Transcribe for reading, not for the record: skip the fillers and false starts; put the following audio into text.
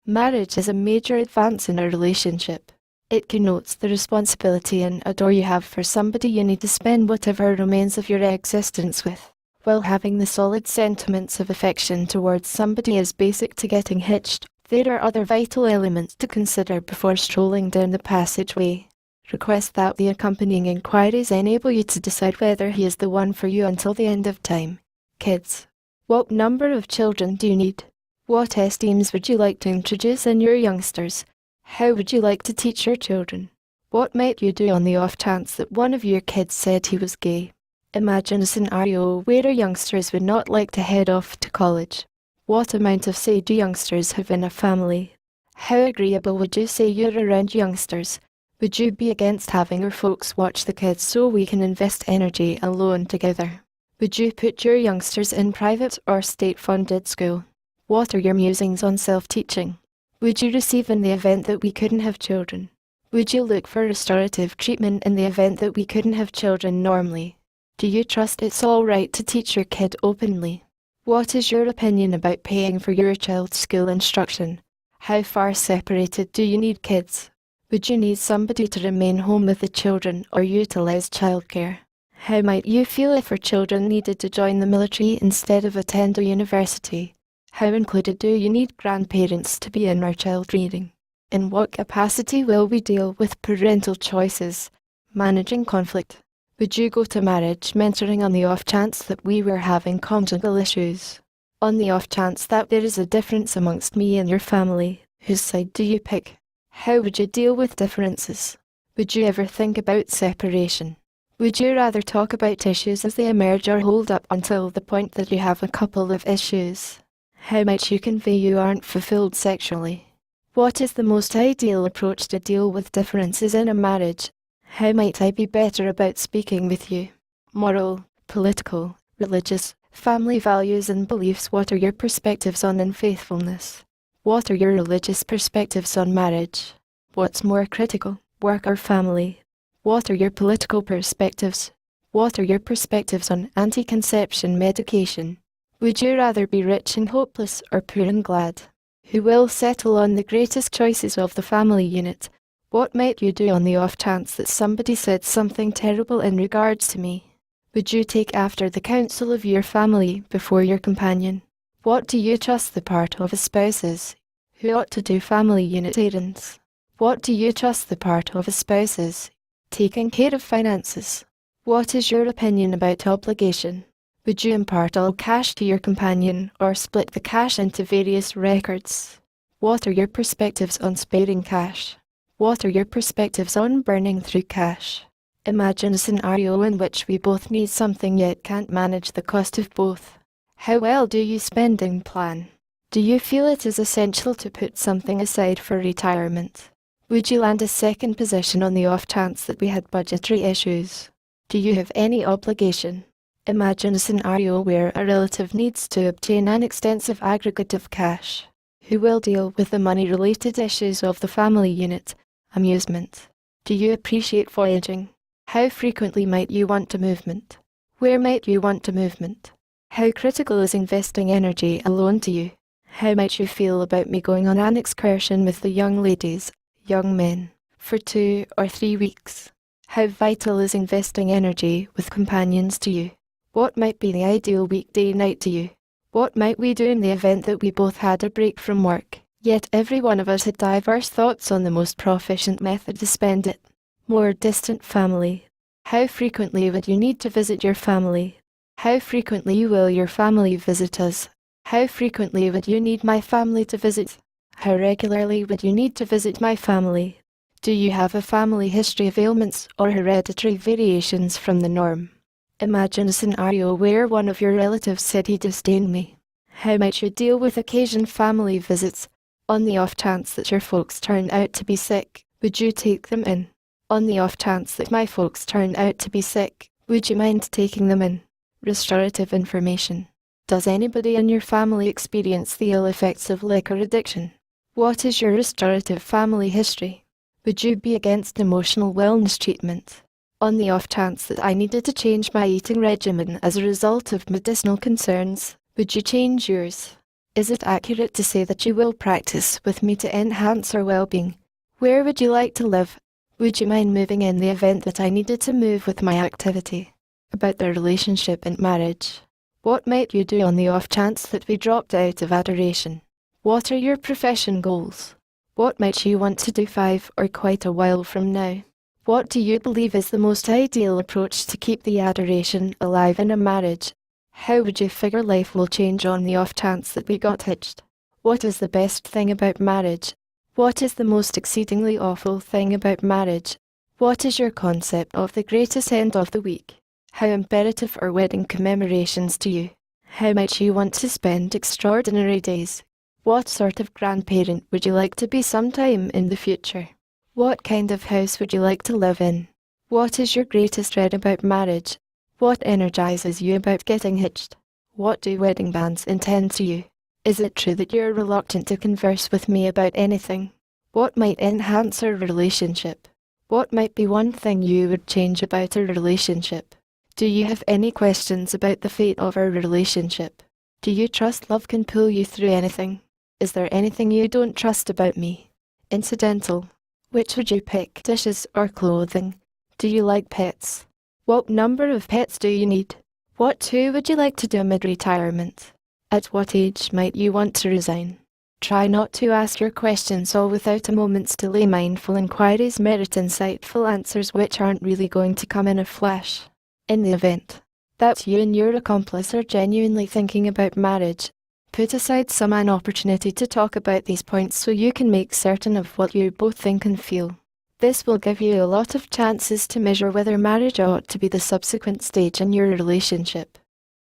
Marriage is a major advance in a relationship. It connotes the responsibility and adore you have for somebody you need to spend whatever remains of your existence with. While having the solid sentiments of affection towards somebody is basic to getting hitched, there are other vital elements to consider before strolling down the passageway. Request that the accompanying inquiries enable you to decide whether he is the one for you until the end of time. Kids. What number of children do you need? What esteems would you like to introduce in your youngsters? How would you like to teach your children? What might you do on the off chance that one of your kids said he was gay? Imagine a scenario where youngsters would not like to head off to college. What amount of say do youngsters have in a family? How agreeable would you say you're around youngsters? Would you be against having your folks watch the kids so we can invest energy alone together? Would you put your youngsters in private or state-funded school? What are your musings on self-teaching? Would you receive in the event that we couldn't have children? Would you look for restorative treatment in the event that we couldn't have children normally? Do you trust it's all right to teach your kid openly? What is your opinion about paying for your child's school instruction? How far separated do you need kids? Would you need somebody to remain home with the children or utilize childcare? How might you feel if our children needed to join the military instead of attend a university? How included do you need grandparents to be in our child rearing? In what capacity will we deal with parental choices? Managing conflict. Would you go to marriage mentoring on the off chance that we were having conjugal issues? On the off chance that there is a difference amongst me and your family, whose side do you pick? How would you deal with differences? Would you ever think about separation? Would you rather talk about issues as they emerge or hold up until the point that you have a couple of issues? How might you convey you aren't fulfilled sexually? What is the most ideal approach to deal with differences in a marriage? How might I be better about speaking with you? Moral, political, religious, family values and beliefs. What are your perspectives on unfaithfulness? What are your religious perspectives on marriage? What's more critical, work or family? What are your political perspectives? What are your perspectives on anti-conception medication? Would you rather be rich and hopeless or poor and glad? Who will settle on the greatest choices of the family unit? What might you do on the off chance that somebody said something terrible in regards to me? Would you take after the counsel of your family before your companion? What do you trust the part of a spouse is? Who ought to do family unit errands? What do you trust the part of a spouse is? Taking care of finances. What is your opinion about obligation? Would you impart all cash to your companion or split the cash into various records? What are your perspectives on sparing cash? What are your perspectives on burning through cash? Imagine a scenario in which we both need something yet can't manage the cost of both. How well do you spending plan? Do you feel it is essential to put something aside for retirement? Would you land a second position on the off chance that we had budgetary issues? Do you have any obligation? Imagine a scenario where a relative needs to obtain an extensive aggregate of cash. Who will deal with the money-related issues of the family unit? Amusement. Do you appreciate voyaging? How frequently might you want a movement? Where might you want a movement? How critical is investing energy alone to you? How might you feel about me going on an excursion with the young ladies, young men, for 2 or 3 weeks? How vital is investing energy with companions to you? What might be the ideal weekday night to you? What might we do in the event that we both had a break from work, yet every one of us had diverse thoughts on the most proficient method to spend it? More distant family. How frequently would you need to visit your family? How frequently will your family visit us? How frequently would you need my family to visit? How regularly would you need to visit my family? Do you have a family history of ailments or hereditary variations from the norm? Imagine a scenario where one of your relatives said he disdained me. How might you deal with occasional family visits? On the off chance that your folks turn out to be sick, would you take them in? On the off chance that my folks turn out to be sick, would you mind taking them in? Restorative information. Does anybody in your family experience the ill effects of liquor addiction? What is your restorative family history? Would you be against emotional wellness treatment? On the off chance that I needed to change my eating regimen as a result of medicinal concerns, would you change yours? Is it accurate to say that you will practice with me to enhance our well-being? Where would you like to live? Would you mind moving in the event that I needed to move with my activity? About the relationship and marriage. What might you do on the off chance that we dropped out of adoration? What are your profession goals? What might you want to do 5 or quite a while from now? What do you believe is the most ideal approach to keep the adoration alive in a marriage? How would you figure life will change on the off chance that we got hitched? What is the best thing about marriage? What is the most exceedingly awful thing about marriage? What is your concept of the greatest end of the week? How imperative are wedding commemorations to you? How might you want to spend extraordinary days? What sort of grandparent would you like to be sometime in the future? What kind of house would you like to live in? What is your greatest dread about marriage? What energizes you about getting hitched? What do wedding bands intend to you? Is it true that you're reluctant to converse with me about anything? What might enhance our relationship? What might be one thing you would change about our relationship? Do you have any questions about the fate of our relationship? Do you trust love can pull you through anything? Is there anything you don't trust about me? Incidental. Which would you pick, dishes or clothing? Do you like pets? What number of pets do you need? What two would you like to do mid-retirement? At what age might you want to resign? Try not to ask your questions all without a moment's delay. Mindful inquiries merit insightful answers which aren't really going to come in a flash. In the event that you and your accomplice are genuinely thinking about marriage, put aside some an opportunity to talk about these points so you can make certain of what you both think and feel. This will give you a lot of chances to measure whether marriage ought to be the subsequent stage in your relationship.